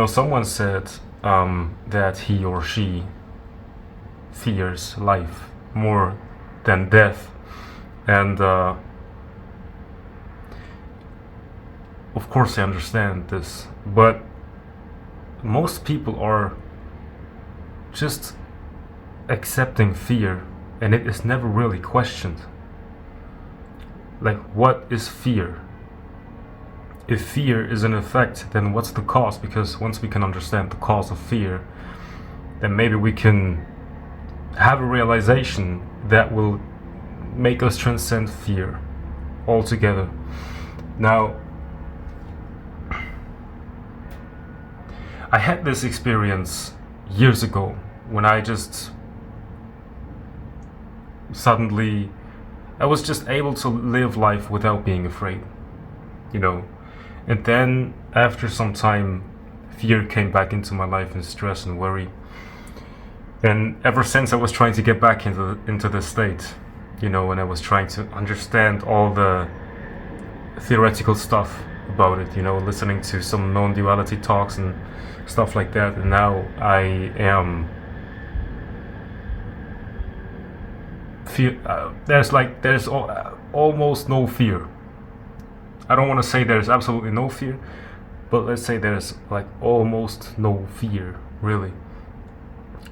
Someone said that he or she fears life more than death. And of course, I understand this, but most people are just accepting fear, and it is never really questioned. Like, what is fear? If fear is an effect, then what's the cause? Because once we can understand the cause of fear, then maybe we can have a realization that will make us transcend fear altogether. Now, I had this experience years ago when I just suddenly, I was just able to live life without being afraid, And then after some time, fear came back into my life, and stress and worry. And ever since, I was trying to get back into this state, and I was trying to understand all the theoretical stuff about it, listening to some non-duality talks and stuff like that. And now I am there's almost no fear. I don't want to say there's absolutely no fear, but let's say there's like almost no fear, really.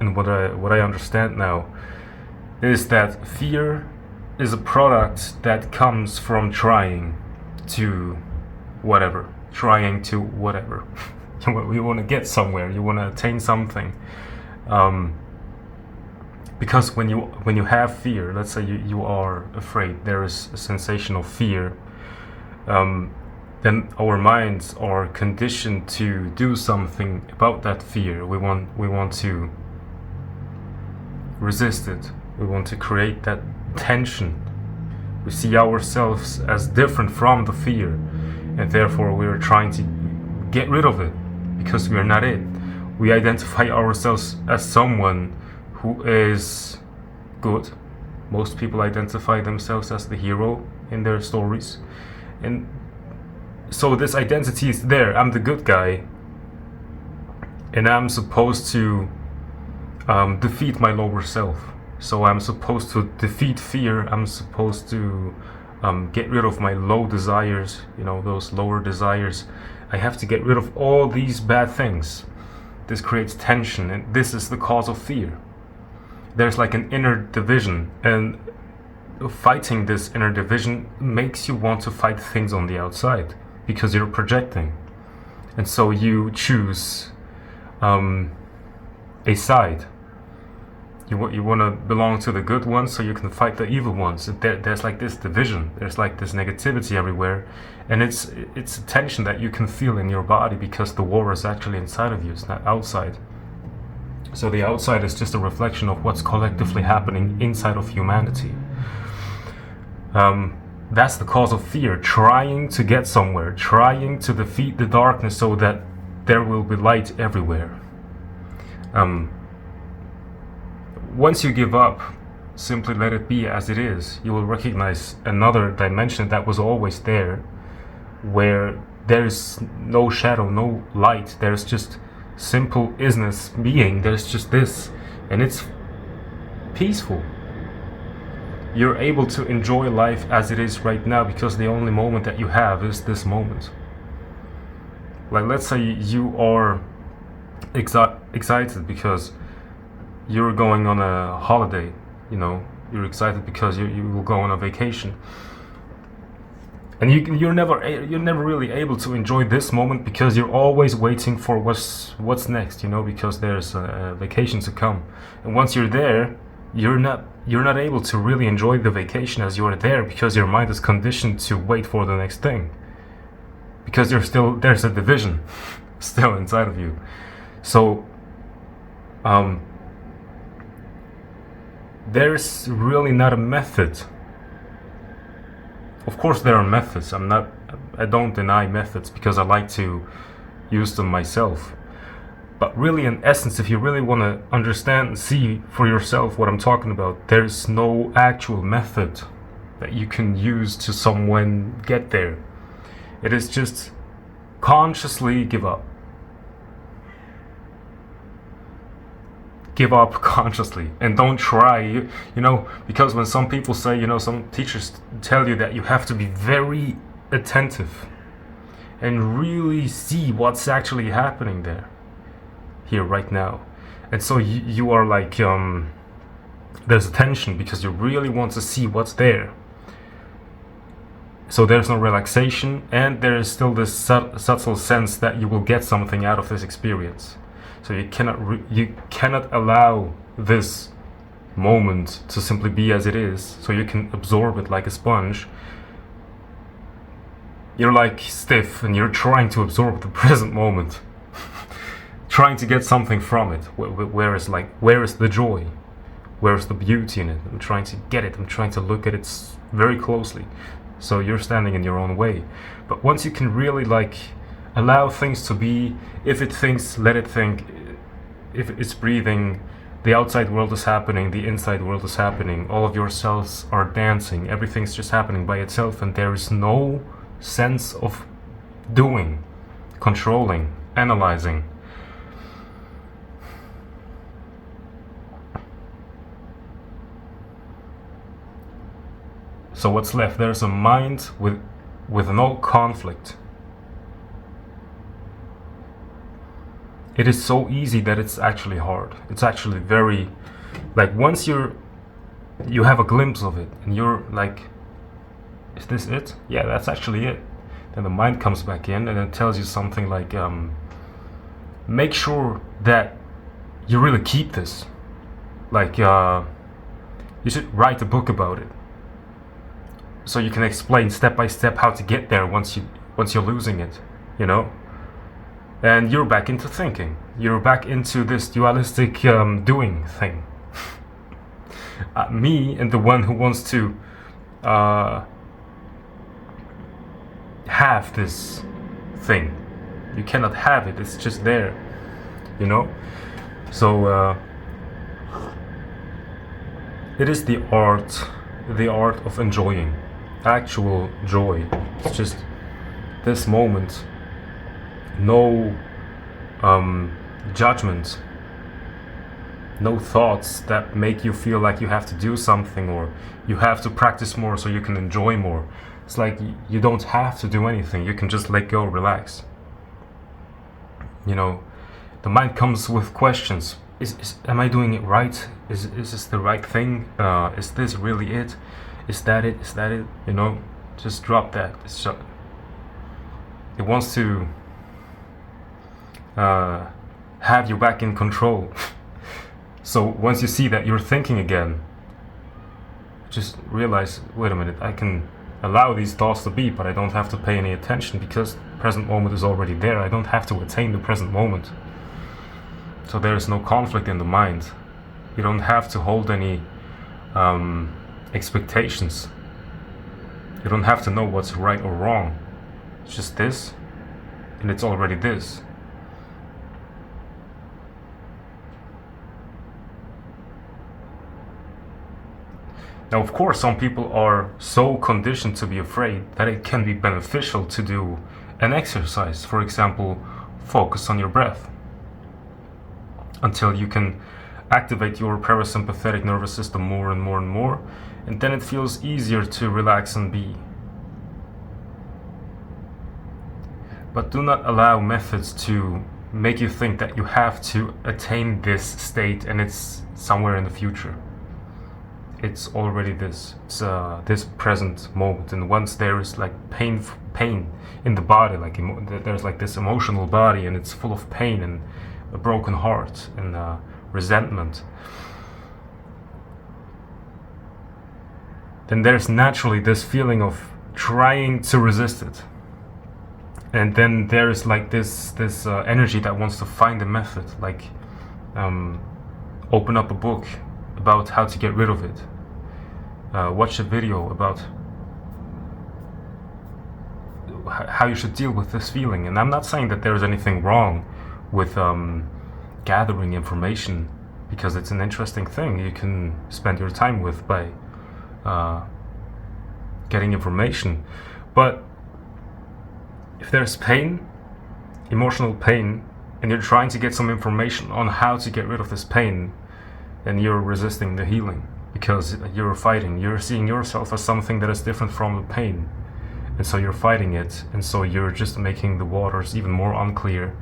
And what I understand now is that fear is a product that comes from trying to whatever. You want to get somewhere, you want to attain something. Because when you have fear, let's say you are afraid, there is a sensation of fear, then our minds are conditioned to do something about that fear. We want to resist it. We want to create that tension. We see ourselves as different from the fear, and therefore we are trying to get rid of it because we are not it. We identify ourselves as someone who is good. Most people identify themselves as the hero in their stories. And so this identity is there. I'm the good guy, and I'm supposed to defeat my lower self. So I'm supposed to defeat fear. I'm supposed to get rid of my low desires, those lower desires. I have to get rid of all these bad things. This creates tension, and this is the cause of fear. There's like an inner division, and fighting this inner division makes you want to fight things on the outside because you're projecting. And so you choose a side. You want to belong to the good ones so you can fight the evil ones. There's like this division. There's like this negativity everywhere. And it's a tension that you can feel in your body because the war is actually inside of you. It's not outside. So the outside is just a reflection of what's collectively happening inside of humanity. That's the cause of fear. Trying to get somewhere. Trying to defeat the darkness so that there will be light everywhere. Once you give up, simply let it be as it is, you will recognize another dimension that was always there, where there's no shadow, no light, there's just simple isness being, there's just this, and it's peaceful. You're able to enjoy life as it is right now because the only moment that you have is this moment. Like, let's say you are excited because you're going on a holiday, you're excited because you will go on a vacation, and you're never really able to enjoy this moment because you're always waiting for what's next, because there's a vacation to come. And once you're there, you're not able to really enjoy the vacation as you're there because your mind is conditioned to wait for the next thing, because there's a division still inside of you. So there's really not a method. Of course there are methods. I don't deny methods because I like to use them myself. But really, in essence, if you really want to understand and see for yourself what I'm talking about, there's no actual method that you can use to someone get there. It is just consciously give up. give up consciously and don't try. Because when some people say, some teachers tell you that you have to be very attentive and really see what's actually happening here right now. And so you are like, there's a tension because you really want to see what's there. So there's no relaxation, and there is still this subtle sense that you will get something out of this experience. So you cannot allow this moment to simply be as it is, so you can absorb it like a sponge. You're like stiff and you're trying to absorb the present moment, trying to get something from it. Where is the joy? Where is the beauty in it? I'm trying to get it. I'm trying to look at it very closely. So you're standing in your own way. But once you can really allow things to be, if it thinks, let it think. If it's breathing, the outside world is happening, the inside world is happening, all of your cells are dancing, everything's just happening by itself, and there is no sense of doing, controlling, analyzing. So what's left? There's a mind with no conflict. It is so easy that it's actually hard. It's actually very, once you have a glimpse of it and you're like, is this it? Yeah, that's actually it. Then the mind comes back in and it tells you something like, make sure that you really keep this. You should write a book about it, so you can explain step by step how to get there once you're losing it, and you're back into thinking. You're back into this dualistic doing thing. Me and the one who wants to have this thing. You cannot have it. It's just there, So it is the art of enjoying. Actual joy. It's just this moment. No judgment. No thoughts that make you feel like you have to do something or you have to practice more so you can enjoy more. It's like you don't have to do anything. You can just let go, relax. The mind comes with questions. Am I doing it right? Is this the right thing? Is this really it? Is that it? Is that it? Just drop that. It wants to have you back in control. So once you see that you're thinking again, just realize, wait a minute, I can allow these thoughts to be, but I don't have to pay any attention because the present moment is already there. I don't have to attain the present moment. So there is no conflict in the mind. You don't have to hold any expectations. You don't have to know what's right or wrong. It's just this, and it's already this. Now, of course, some people are so conditioned to be afraid that it can be beneficial to do an exercise. For example, focus on your breath until you can activate your parasympathetic nervous system more and more and more, and then it feels easier to relax and be. But do not allow methods to make you think that you have to attain this state and it's somewhere in the future. It's already this. It's this present moment, and once there is pain in the body, there's this emotional body, and it's full of pain and a broken heart and resentment, then there's naturally this feeling of trying to resist it, and then there is this energy that wants to find a method, open up a book about how to get rid of it, watch a video about how you should deal with this feeling. And I'm not saying that there's anything wrong with gathering information, because it's an interesting thing you can spend your time with by getting information. But if there's pain, emotional pain, and you're trying to get some information on how to get rid of this pain, and you're resisting the healing because you're fighting. You're seeing yourself as something that is different from the pain, and so you're fighting it, and so you're just making the waters even more unclear,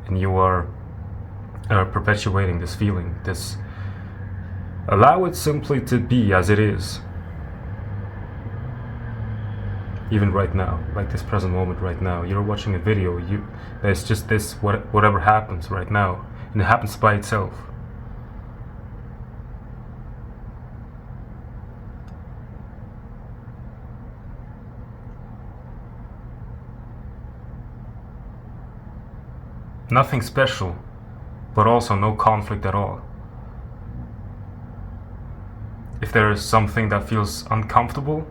and you are perpetuating this feeling. This, allow it simply to be as it is, even right now, like this present moment right now. You're watching a video, there's just this, whatever happens right now, and it happens by itself. Nothing special, but also no conflict at all. If there is something that feels uncomfortable,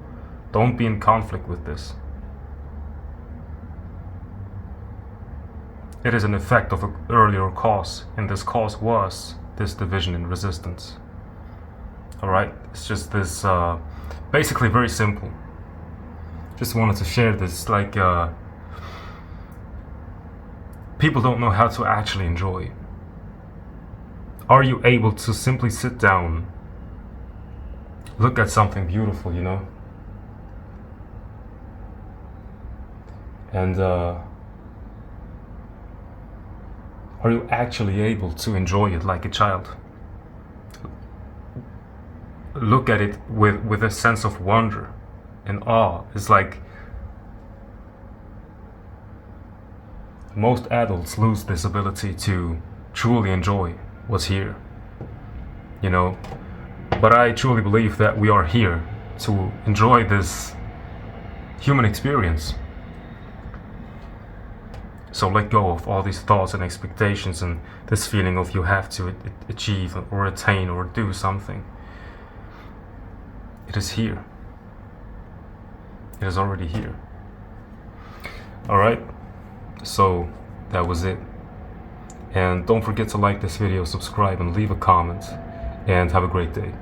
don't be in conflict with this. It is an effect of an earlier cause, and this cause was this division and resistance. Alright, it's just this, basically very simple. Just wanted to share this, like, people don't know how to actually enjoy. Are you able to simply sit down, look at something beautiful, you know? And are you actually able to enjoy it like a child? Look at it with a sense of wonder and awe. It's like most adults lose this ability to truly enjoy what's here, you know? But I truly believe that we are here to enjoy this human experience. So let go of all these thoughts and expectations and this feeling of you have to achieve or attain or do something. It is here. It is already here. Alright, so that was it. And don't forget to like this video, subscribe, and leave a comment. And have a great day.